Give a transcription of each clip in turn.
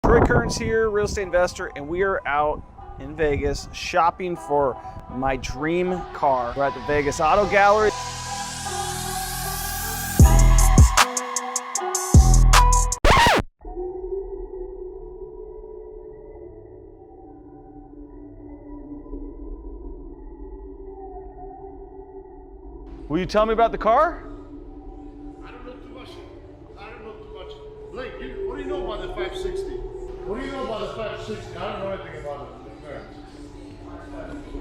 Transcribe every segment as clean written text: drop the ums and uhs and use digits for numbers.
Troy Kearns here, real estate investor, and we are out in Vegas shopping for my dream car. We're at the Vegas Auto Gallery. Will you tell me about the car? I don't know too much. Blake, what do you know about the 560? What do you know about the 560? I don't know anything about it.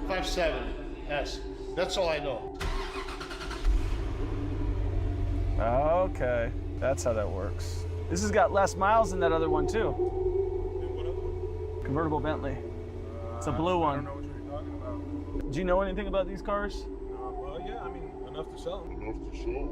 570. Yes. That's all I know. Okay, that's how that works. This has got less miles than that other one too. Convertible Bentley. It's a blue one. I don't know what you're talking about. Do you know anything about these cars? Well, yeah, I mean, enough to sell.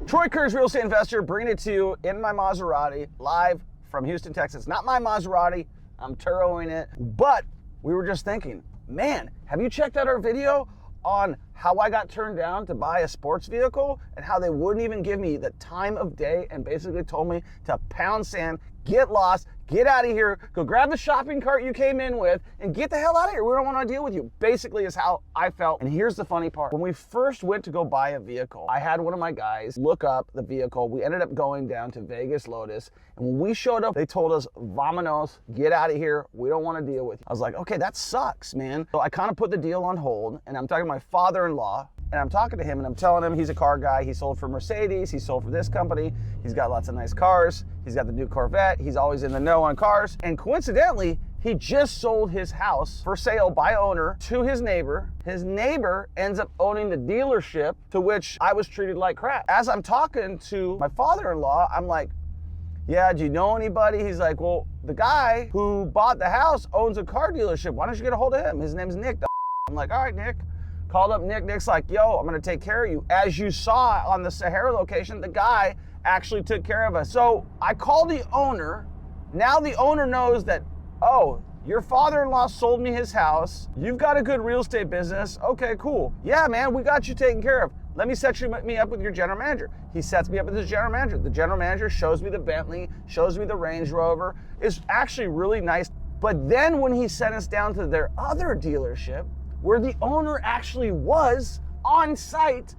Troy Kearns, real estate investor, bringing it to you in my Maserati, live from Houston, Texas. Not my Maserati, I'm Turoing it. But we were just thinking, man, have you checked out our video on how I got turned down to buy a sports vehicle and how they wouldn't even give me the time of day and basically told me to pound sand, get lost, get out of here, go grab the shopping cart you came in with and get the hell out of here. We don't want to deal with you. Basically is how I felt. And here's the funny part. When we first went to go buy a vehicle, I had one of my guys look up the vehicle. We ended up going down to Vegas Lotus. And when we showed up, they told us, vamonos, get out of here. We don't want to deal with you. I was like, okay, that sucks, man. So I kind of put the deal on hold and I'm talking to my father-in-law. And I'm talking to him and I'm telling him he's a car guy. He sold for Mercedes, he sold for this company. He's got lots of nice cars. He's got the new Corvette. He's always in the know on cars. And coincidentally, he just sold his house for sale by owner to his neighbor. His neighbor ends up owning the dealership to which I was treated like crap. As I'm talking to my father-in-law, I'm like, yeah, do you know anybody? He's like, well, the guy who bought the house owns a car dealership. Why don't you get a hold of him? His name's Nick. I'm like, all right, Nick. Called up Nick. Nick's like, yo, I'm gonna take care of you. As you saw on the Sahara location, the guy actually took care of us. So I called the owner. Now the owner knows that, oh, your father-in-law sold me his house. You've got a good real estate business. Okay, cool. Yeah, man, we got you taken care of. Let me set me up with your general manager. He sets me up with his general manager. The general manager shows me the Bentley, shows me the Range Rover. It's actually really nice. But then when he sent us down to their other dealership, where the owner actually was on site,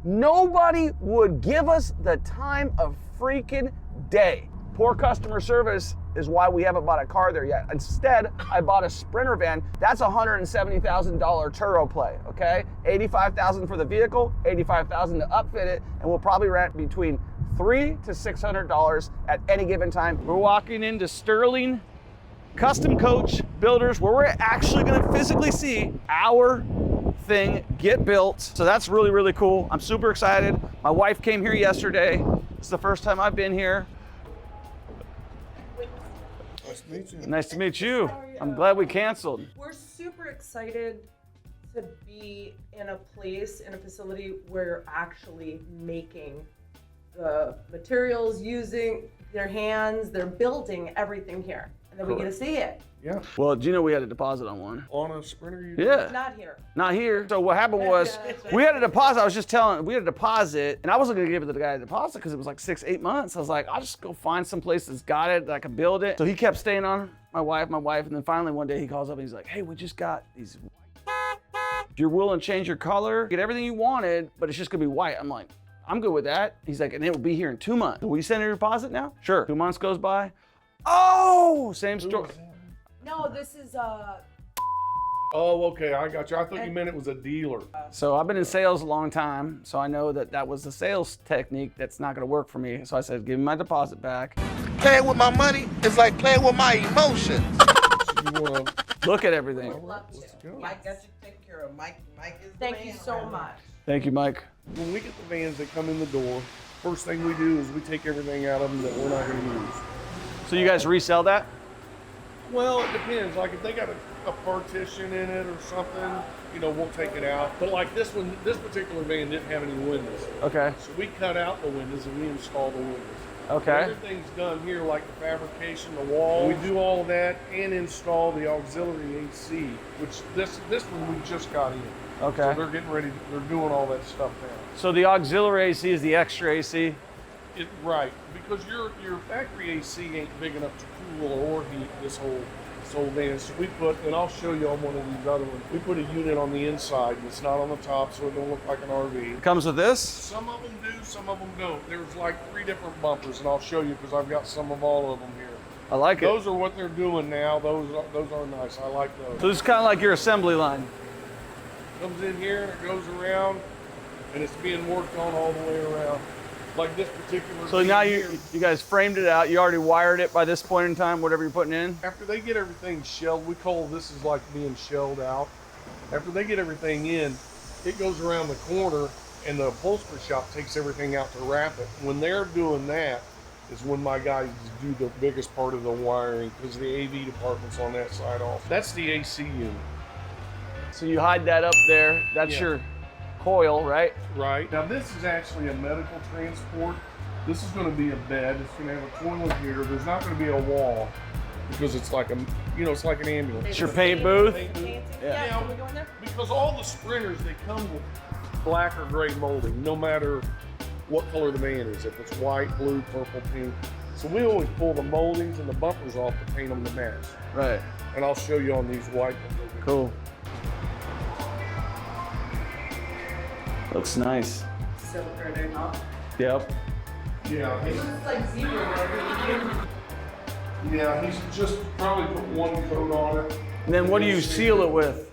nobody would give us the time of freaking day. Poor customer service is why we haven't bought a car there yet. Instead, I bought a Sprinter van. That's a $170,000 Turo play, okay? $85,000 for the vehicle, $85,000 to upfit it, and we'll probably rent between $300 to $600 at any given time. We're walking into Sterling Custom Coach Builders, where we're actually gonna physically see our thing get built. So that's really, really cool. I'm super excited. My wife came here yesterday. It's the first time I've been here. Nice to meet you. Nice to meet you. I'm glad we canceled. We're super excited to be in a place, in a facility where you're actually making the materials, using their hands, they're building everything here. And then we get to see it. Yeah. Well, do you know we had a deposit on one? On a Sprinter, you Yeah. Not here. Not here. So what happened was, we had a deposit. I was just telling, we had a deposit, and I wasn't gonna give it to the guy a deposit because it was like 6-8 months. I was like, I'll just go find some place that's got it, that I can build it. So he kept staying on my wife, and then finally one day he calls up and he's like, hey, we just got these. If you're willing to change your color, get everything you wanted, but it's just gonna be white. I'm like, I'm good with that. He's like, and it will be here in 2 months. Will you send your deposit now? Sure. 2 months goes by. Oh, same story. No, this is Oh, okay, I got you. I thought you meant it was a dealer. So I've been in sales a long time, so I know that that was the sales technique that's not gonna work for me. So I said, give me my deposit back. Playing with my money is like playing with my emotions. You wanna, Look at everything. love to. go. Mike got you taken care of. Mike is the Thank you man so around much. Thank you, Mike. When we get the vans that come in the door, first thing we do is we take everything out of them that we're not gonna use. So you guys resell that? Well, it depends. Like if they got a partition in it or something, you know, we'll take it out. But like this one, this particular van didn't have any windows. Okay. So we cut out the windows and we install the windows. Okay. Everything's done here, like the fabrication, the wall. We do all of that and install the auxiliary AC, which this one we just got in. Okay. So they're getting ready, they're doing all that stuff now. So the auxiliary AC is the extra AC? Right, because your factory AC ain't big enough to cool or heat this whole van. So we put, and I'll show you on one of these other ones. We put a unit on the inside, and it's not on the top, so it don't look like an RV. Comes with this? Some of them do, some of them don't. There's like 3 different bumpers, and I'll show you because I've got some of all of them here. I like it. Those are what they're doing now. Those are nice. I like those. So this is kind of like your assembly line. Comes in here and it goes around, and it's being worked on all the way around. Like this particular. So now here. you guys framed it out. You already wired it by this point in time, whatever you're putting in? After they get everything shelled, we call this is like being shelled out. After they get everything in, it goes around the corner, and the upholstery shop takes everything out to wrap it. When they're doing that is when my guys do the biggest part of the wiring, because the AV department's on that side also. That's the AC unit. So you hide that up there. That's your coil, right? Right. Now this is actually a medical transport. This is going to be a bed. It's going to have a toilet here. There's not going to be a wall because it's like a, it's like an ambulance. It's your paint booth? Yeah. Can we go in there? Because all the sprinters, they come with black or gray molding, no matter what color the van is. If it's white, blue, purple, pink. So we always pull the moldings and the bumpers off to paint them to match. Right. And I'll show you on these white ones. Cool. Looks nice. So pretty, huh? Yep. Yeah. It's like zero. Yeah, he's just probably put one coat on it. And then what do you seal it with?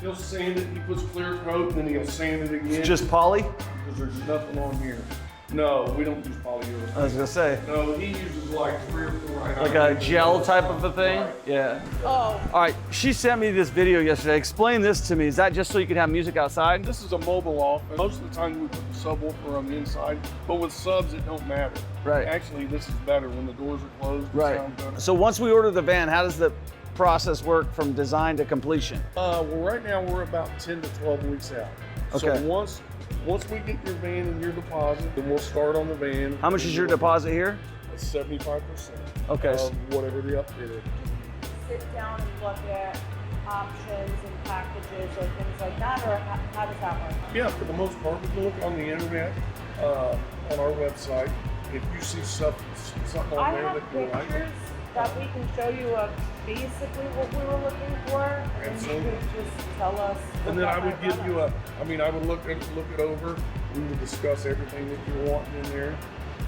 He'll sand it, he puts clear coat, and then he'll sand it again. Just poly? Because there's nothing on here. No, we don't use polyurethane. I was gonna say. No, he uses like 3 or 4. Like a gel type of a thing? Right. Yeah. Oh. All right, she sent me this video yesterday. Explain this to me. Is that just so you can have music outside? This is a mobile office. Most of the time we put the subwoofer on the inside, but with subs it don't matter. Right. Actually, this is better when the doors are closed. It sounds better. So once we order the van, how does the process work from design to completion? Well, right now we're about 10 to 12 weeks out. Okay. So once we get your van and your deposit, then we'll start on the van. How much is your deposit here? It's 75% Okay. of whatever the upgrade is. Sit down and look at options and packages or things like that, or how does that work? Yeah, for the most part, we can look on the internet, on our website. If you see something I on there have that you like. pictures that we can show you of basically what we were looking for, and you Absolutely. could just tell us. And then I would give you I would look it over. We would discuss everything that you're wanting in there,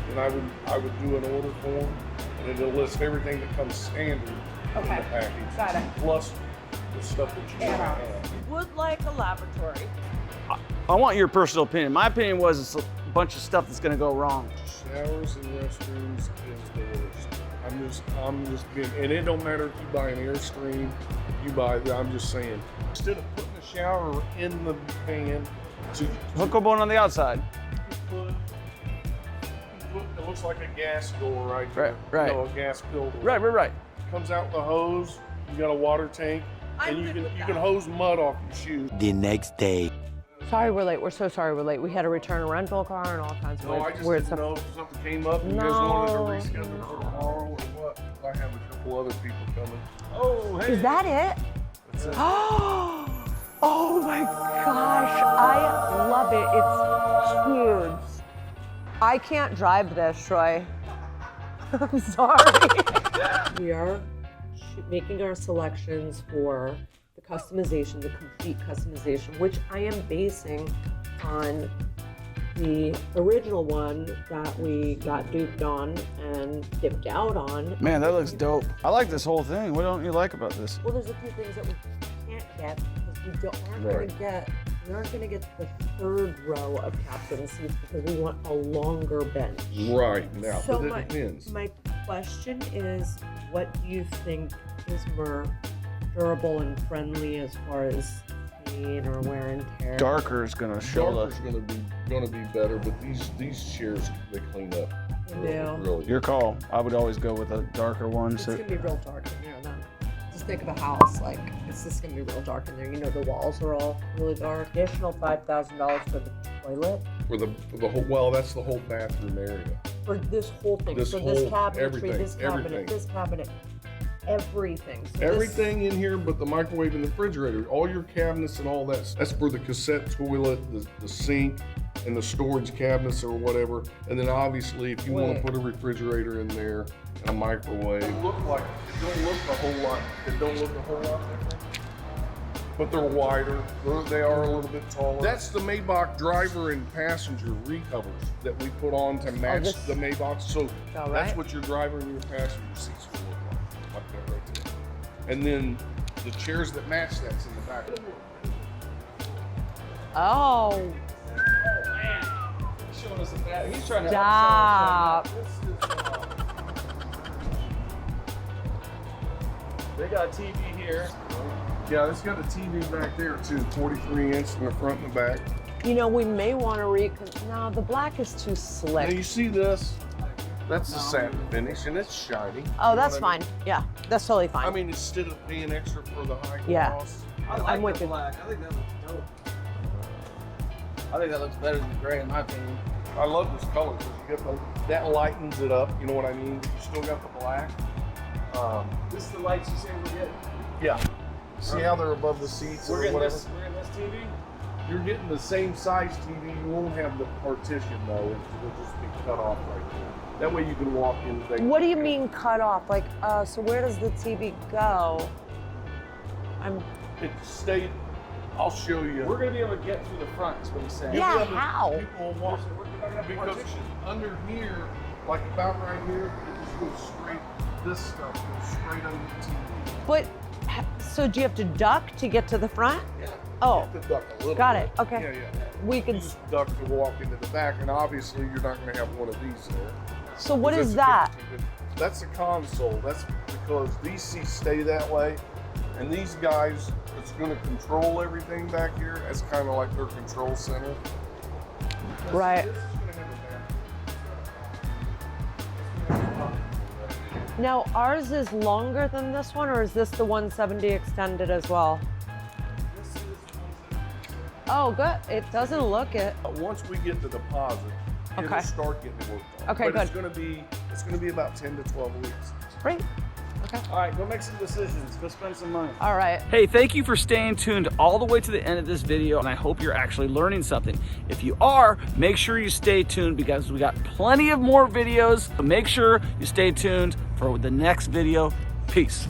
and I would do an order form, and it'll list everything that comes standard in the Okay. package. Got it. Plus the stuff that you want to have. Would like a laboratory. I want your personal opinion. My opinion was it's a bunch of stuff that's gonna go wrong. Showers and restrooms is the worst. I'm just being, and it don't matter if you buy an Airstream, if you buy, I'm just saying, instead of putting a shower in the van, Hook up one on the outside. it looks like a gas door right there. Right. No, a gas filter. Right. Comes out with a hose, you got a water tank, and you can hose mud off your shoes. The next day. Sorry we're late. We're so sorry we're late. We had to return a rental car and all kinds of No, I just weird didn't stuff. know if something came up and you guys wanted to reschedule for tomorrow or what. I have a couple other people coming. Oh, hey. Is that it? That's it. Oh my gosh, I love it. It's huge. I can't drive this, Troy. I'm sorry. We are making our selections for the customization, the complete customization, which I am basing on the original one that we got duped on and dipped out on. Man, that looks dope. I like this whole thing. What don't you like about this? Well, there's a few things that we can't get because we aren't going to get the third row of captain seats because we want a longer bench. Right, now, So but it depends. my question is, what do you think is more durable and friendly as far as paint or wear and tear? Darker is gonna show Darker's the. gonna be better, but these chairs they clean up. Yeah. Really. Your call. I would always go with a darker one. It's So gonna be real dark in there. Then just think of a house like it's just gonna be real dark in there. You know, the walls are all really dark. Additional $5,000 for the toilet. For the whole, well, that's the whole bathroom area. For this whole thing, This for this whole- cabinetry, everything, this cabinet, everything. this cabinet, everything. So Everything in here but the microwave and the refrigerator, all your cabinets and all that. That's for the cassette toilet, the sink, and the storage cabinets or whatever. And then obviously if you want to put a refrigerator in there and a microwave. It don't look a whole lot different. But they're wider. They are a little bit taller. That's the Maybach driver and passenger recovers that we put on to match the Maybach. So that's what your driver and your passenger seats will look like that right there. And then the chairs that match that's in the back. Oh, man. He's showing us the back. He's trying to stop. They got a TV here. Yeah, it's got a TV back there too, 43-inch in the front and the back. You know, we may want to no, the black is too Now slick. you see this? That's the satin finish and it's shiny. Oh, that's fine. Yeah, that's totally fine. I mean, instead of paying extra for the high Yeah. gloss. I'm with the you. black. I think that looks dope. I think that looks better than the gray in my opinion. I love this color because you get that lightens it up. You know what I mean? You still got the black. This is the lights you say we're getting. Yeah. See how they're above the seats We're or getting whatever? we're getting this TV. You're getting the same size TV. You won't have the partition though. It'll just be cut off right there. That way you can walk in. What do you mean cut off? Like, so where does the TV go? It stayed. I'll show you. We're gonna be able to get through the front, is what he's saying. Yeah, You'll be able to- how? People will walk because under here, like about right here, it just goes straight. This stuff goes straight under the TV. But, so do you have to duck to get to the front? Yeah. Oh, You have to duck a little got bit. it. Okay. Yeah, yeah. We You can. just duck to walk into the back, and obviously you're not going to have one of these there. So what Because is that's a that? different- That's a console. That's because these seats stay that way, and these guys, it's going to control everything back here. It's kind of like their control center. Right. This is gonna have a back. Now, ours is longer than this one, or is this the 170 extended as well? Oh, good. It doesn't look it. Once we get the deposit, Okay. it'll start getting worked on. Okay, but good. It's gonna be about 10 to 12 weeks. Great. Okay. All right, go make some decisions. Go spend some money. All right. Hey, thank you for staying tuned all the way to the end of this video, and I hope you're actually learning something. If you are, make sure you stay tuned because we got plenty of more videos. So make sure you stay tuned for the next video. Peace.